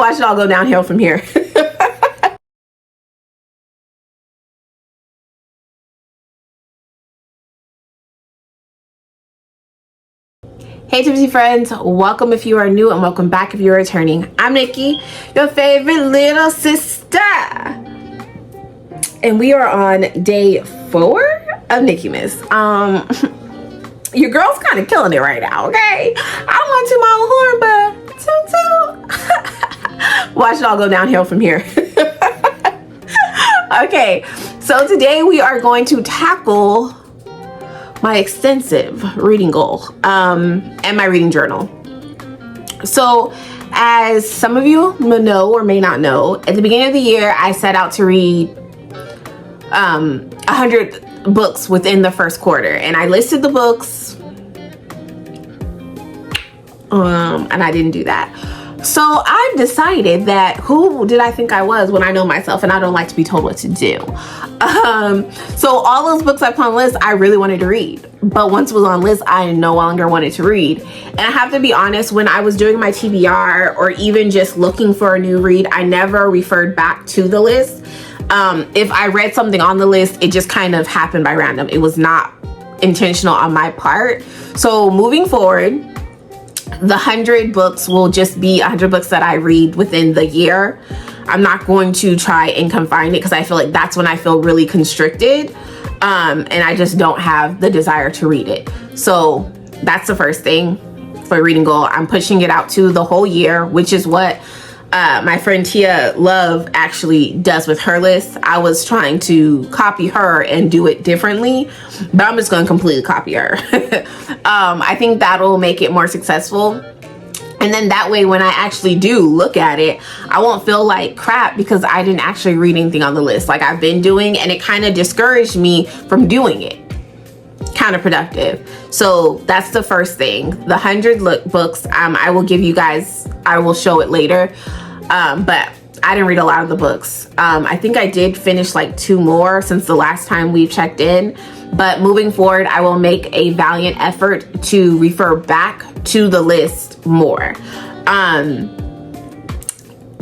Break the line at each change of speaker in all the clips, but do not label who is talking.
Watch it all go downhill from here. Hey Tipsy friends, welcome if you are new and welcome back if you're returning. I'm Nikki, your favorite little sister. And we are on day 4 of Nikkimas. Your girl's kind of killing it right now, okay? I want to my own horn, but toot. Watch it all go downhill from here. Okay, so today we are going to tackle my extensive reading goal and my reading journal. So as some of you may know or may not know, at the beginning of the year I set out to read 100 books within the first quarter, and I listed the books and I didn't do that. So I've decided that who did I think I was when I know myself and I don't like to be told what to do. So all those books I put on the list I really wanted to read, but once it was on list I no longer wanted to read. And I have to be honest, when I was doing my TBR or even just looking for a new read, I never referred back to the list. If I read something on the list, it just kind of happened by random. It was not intentional on my part. So moving forward, the 100 books will just be 100 books that I read within the year. I'm not going to try and confine it because I feel like that's when I feel really constricted, and I just don't have the desire to read it. So that's the first thing for reading goal. I'm pushing it out to the whole year, which is what my friend Tia Love actually does with her list. I was trying to copy her and do it differently, but I'm just going to completely copy her. I think that'll make it more successful. And then that way, when I actually do look at it, I won't feel like crap because I didn't actually read anything on the list like I've been doing, and it kind of discouraged me from doing it. Counterproductive. So that's the first thing. The 100 books, I will give you guys, I will show it later. But I didn't read a lot of the books. I think I did finish like 2 more since the last time we checked in. But moving forward, I will make a valiant effort to refer back to the list more.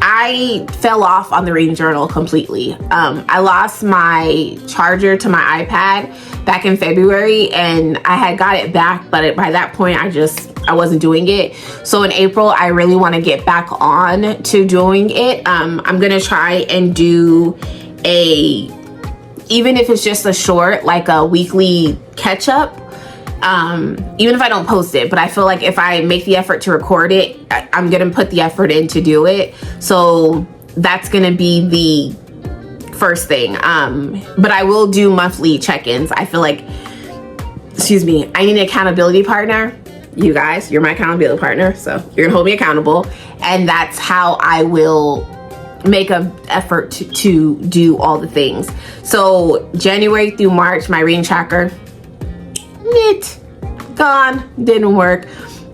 I fell off on the reading journal completely. I lost my charger to my iPad back in February, and I had got it back, but by that point I wasn't doing it. So in April, I really want to get back on to doing it. I'm gonna try and do even if it's just a short, like a weekly catch up. Even if I don't post it, but I feel like if I make the effort to record it, I'm gonna put the effort in to do it. So that's gonna be the first thing. But I will do monthly check-ins. I feel like, excuse me, I need an accountability partner. You guys, you're my accountability partner, so you're gonna hold me accountable, and that's how I will make an effort to do all the things. So January through March, my reading tracker, gone, didn't work.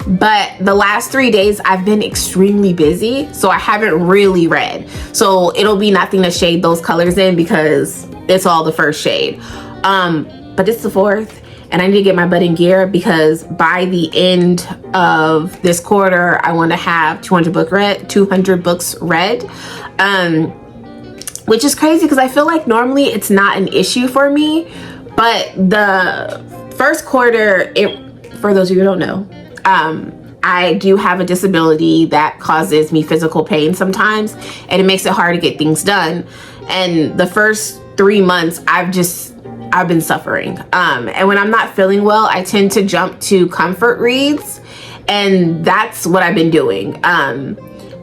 But the last 3 days I've been extremely busy, so I haven't really read. So it'll be nothing to shade those colors in because it's all the first shade. But it's the 4th, and I need to get my butt in gear because by the end of this quarter, I want to have 200 books read. Which is crazy because I feel like normally it's not an issue for me, but the first quarter, for those of you who don't know, I do have a disability that causes me physical pain sometimes, and it makes it hard to get things done. And the first 3 months, I've been suffering. And when I'm not feeling well, I tend to jump to comfort reads, and that's what I've been doing.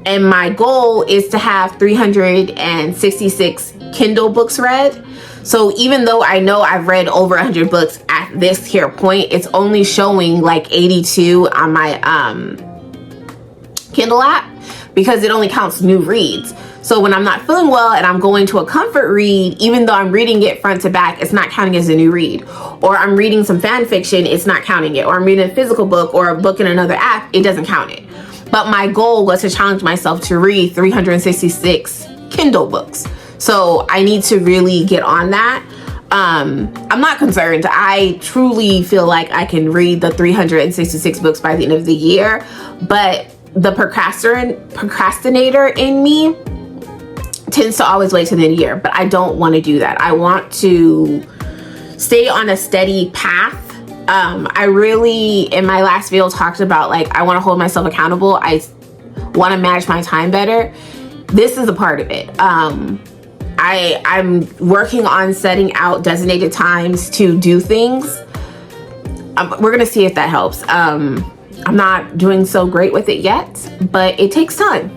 And my goal is to have 366 Kindle books read. So even though I know I've read over 100 books at this here point, it's only showing like 82 on my Kindle app because it only counts new reads. So when I'm not feeling well and I'm going to a comfort read, even though I'm reading it front to back, it's not counting as a new read. Or I'm reading some fan fiction, it's not counting it. Or I'm reading a physical book or a book in another app, it doesn't count it. But my goal was to challenge myself to read 366 Kindle books. So I need to really get on that. I'm not concerned. I truly feel like I can read the 366 books by the end of the year, but the procrastinator in me tends to always wait to the end of the year, but I don't want to do that. I want to stay on a steady path. I really, in my last video, talked about like, I want to hold myself accountable. I want to manage my time better. This is a part of it. I'm working on setting out designated times to do things. We're gonna see if that helps. I'm not doing so great with it yet, but it takes time.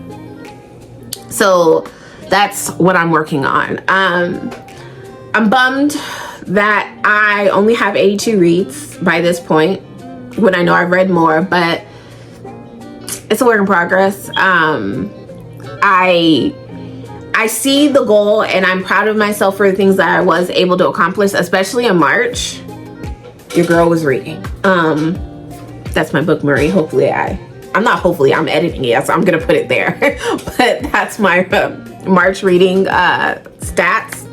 So that's what I'm working on. I'm bummed that I only have 82 reads by this point, when I know I've read more, but it's a work in progress. I see the goal, and I'm proud of myself for the things that I was able to accomplish, especially in March. Your girl was reading. That's my book, Marie. I'm editing it, so I'm gonna put it there. But that's my March reading stats.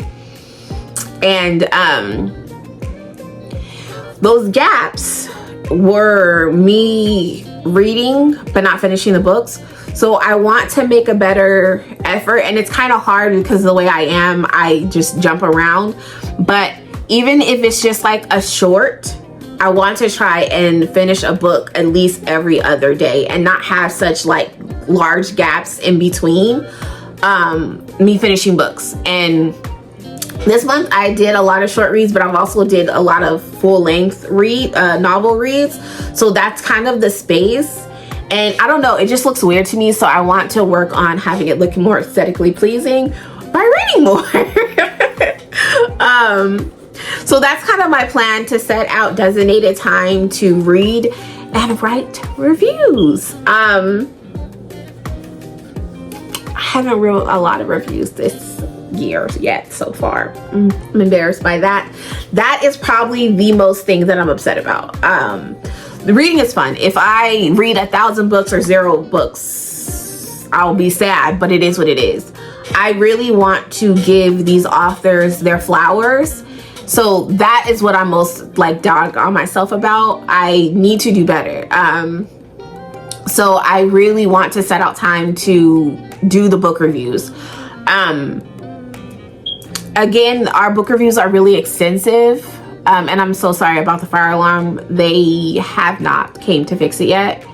And those gaps were me reading but not finishing the books. So I want to make a better effort, and it's kind of hard because of the way I am, I just jump around. But even if it's just like a short, I want to try and finish a book at least every other day and not have such like large gaps in between me finishing books. And this month I did a lot of short reads, but I've also did a lot of full-length novel reads. So that's kind of the space. And I don't know, it just looks weird to me, so I want to work on having it look more aesthetically pleasing by reading more. So that's kind of my plan, to set out designated time to read and write reviews. I haven't wrote a lot of reviews this year yet so far. I'm embarrassed by that. That is probably the most thing that I'm upset about. The reading is fun. If I read 1,000 books or 0 books, I'll be sad, but it is what it is. I really want to give these authors their flowers. So that is what I'm most like dog on myself about. I need to do better. So I really want to set out time to do the book reviews. Again, our book reviews are really extensive. And I'm so sorry about the fire alarm. They have not came to fix it yet.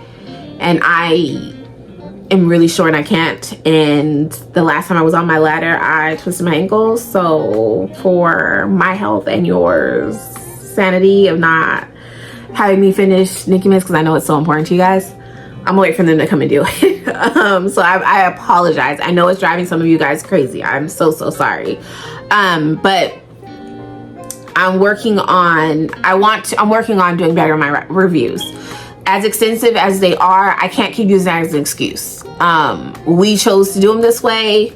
And I am really short and I can't. And the last time I was on my ladder, I twisted my ankle. So for my health and yours sanity of not having me finish Nikkimas, because I know it's so important to you guys, I'm gonna wait for them to come and do it. So I apologize. I know it's driving some of you guys crazy. I'm so sorry. But I'm working on doing better in my reviews. As extensive as they are, I can't keep using that as an excuse. We chose to do them this way.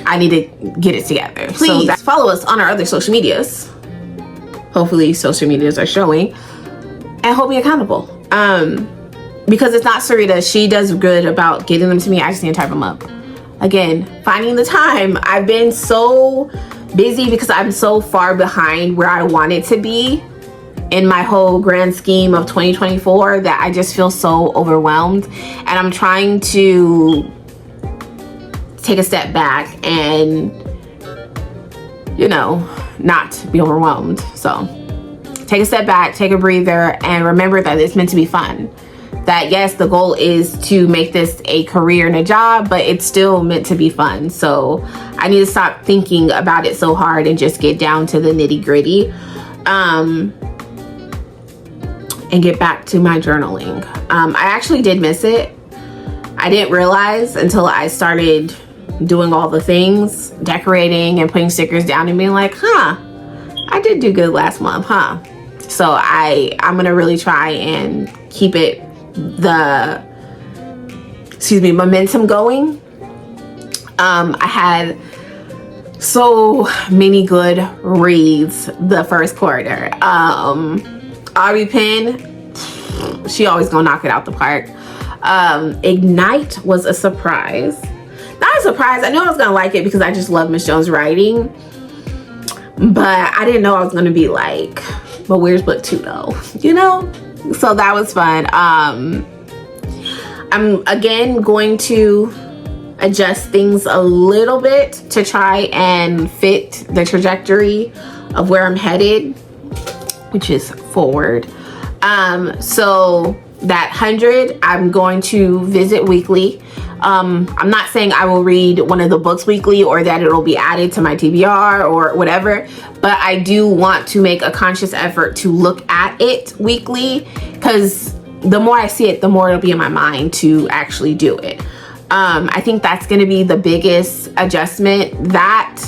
I need to get it together. Please follow us on our other social medias. Hopefully social medias are showing, and hold me accountable. Because it's not Sarita. She does good about getting them to me. I just need to type them up. Again, finding the time. I've been so busy because I'm so far behind where I wanted to be in my whole grand scheme of 2024 that I just feel so overwhelmed. And I'm trying to take a step back and, you know, not be overwhelmed. So take a step back, take a breather, and remember that it's meant to be fun. That yes, the goal is to make this a career and a job, but it's still meant to be fun. So I need to stop thinking about it so hard and just get down to the nitty-gritty, and get back to my journaling. I actually did miss it. I didn't realize until I started doing all the things, decorating and putting stickers down and being like, I did do good last month, So I'm gonna really try and keep it momentum going. I had so many good reads the first quarter. Aubrey Penn, she always gonna knock it out the park. Ignite was a surprise. Not a surprise, I knew I was gonna like it because I just love Miss Jones' writing, but I didn't know I was gonna be like, but where's book 2 though, you know? So that was fun. I I'm again going to adjust things a little bit to try and fit the trajectory of where I'm headed, which is forward. So that 100, I'm going to visit weekly. I'm not saying I will read one of the books weekly or that it'll be added to my TBR or whatever, but I do want to make a conscious effort to look at it weekly, because the more I see it, the more it'll be in my mind to actually do it. I think that's going to be the biggest adjustment, that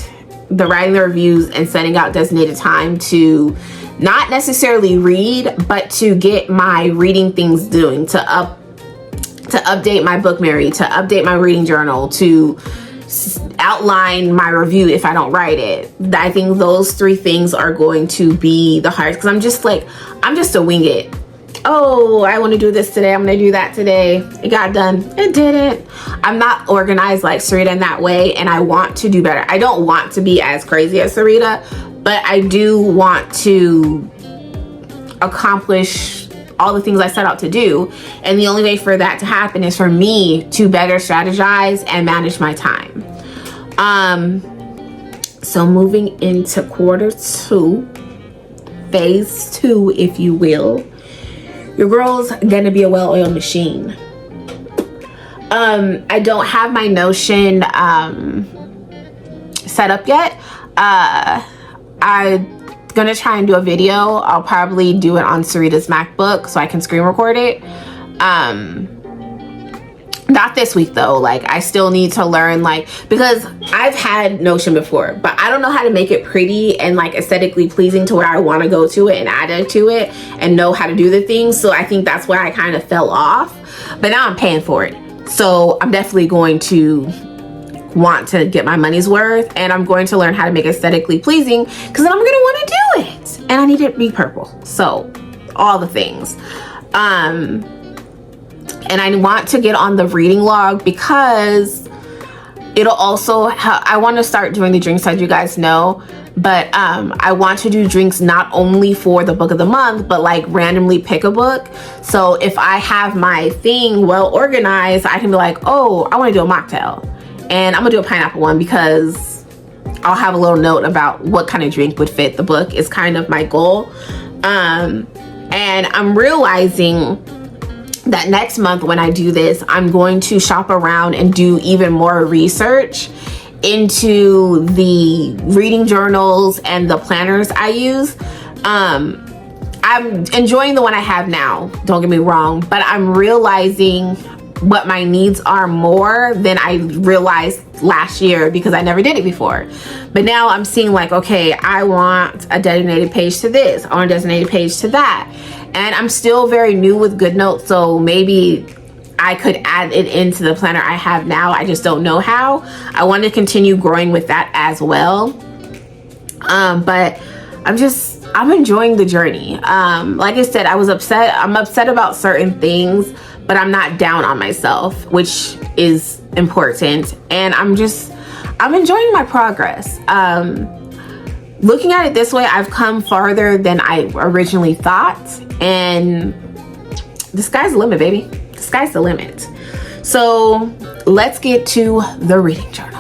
the writing the reviews and setting out designated time to not necessarily read, but to get my reading things doing, to update my bookmark, to update my reading journal, to outline my review if I don't write it. I think those 3 things are going to be the hardest, because I'm just a wing it. Oh, I want to do this today, I'm gonna do that today. It got done, it didn't. I'm not organized like Sarita in that way, and I want to do better. I don't want to be as crazy as Sarita, but I do want to accomplish all the things I set out to do. And the only way for that to happen is for me to better strategize and manage my time. So moving into quarter 2, phase 2, if you will, your girl's gonna be a well-oiled machine. I don't have my Notion set up yet. I'm gonna try and do a video. I'll probably do it on Sarita's MacBook so I can screen record it. Not this week though. Like, I still need to learn, like, because I've had Notion before, but I don't know how to make it pretty and like aesthetically pleasing to where I want to go to it and add it to it and know how to do the things. So I think that's where I kind of fell off, but now I'm paying for it. So I'm definitely going to want to get my money's worth, and I'm going to learn how to make it aesthetically pleasing, because then I'm going to want to do it, and I need it to be purple. So all the things. And I want to get on the reading log, because it'll also I want to start doing the drinks, as you guys know, but I want to do drinks not only for the book of the month, but like randomly pick a book. So if I have my thing well organized, I can be like, oh, I want to do a mocktail, and I'm gonna do a pineapple one, because I'll have a little note about what kind of drink would fit the book, is kind of my goal. And I'm realizing that next month when I do this, I'm going to shop around and do even more research into the reading journals and the planners I use. I'm enjoying the one I have now, don't get me wrong, but I'm realizing what my needs are more than I realized last year, because I never did it before. But now I'm seeing like, okay, I want a designated page to this, I want a designated page to that. And I'm still very new with GoodNotes, so maybe I could add it into the planner I have now. I just don't know how. I want to continue growing with that as well. But I'm enjoying the journey. Like I said, I'm upset about certain things, but I'm not down on myself, which is important. And I'm enjoying my progress. Looking at it this way, I've come farther than I originally thought, and the sky's the limit, baby. The sky's the limit. So let's get to the reading journal.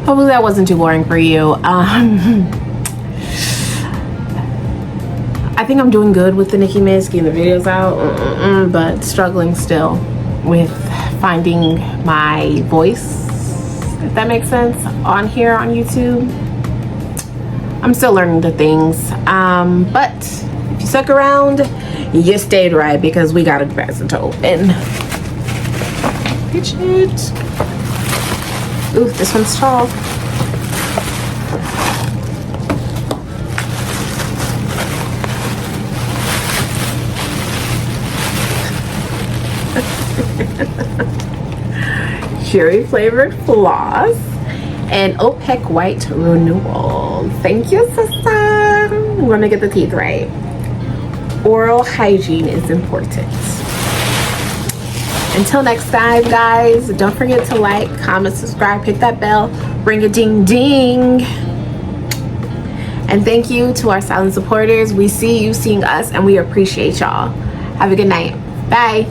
hopefully that wasn't too boring for you. I think I'm doing good with the Nikkimas, getting the videos out, but struggling still with finding my voice, if that makes sense, on here on YouTube. I'm still learning the things, but if you stuck around, you stayed right, because we got a present to open. Pitch it. Ooh, this one's tall. Cherry flavored floss and opaque white renewal. Thank you, sister. I'm gonna get the teeth right. Oral hygiene is important. Until next time, guys, don't forget to like, comment, subscribe, hit that bell, ring a ding ding. And thank you to our silent supporters. We see you seeing us, and we appreciate y'all. Have a good night. Bye.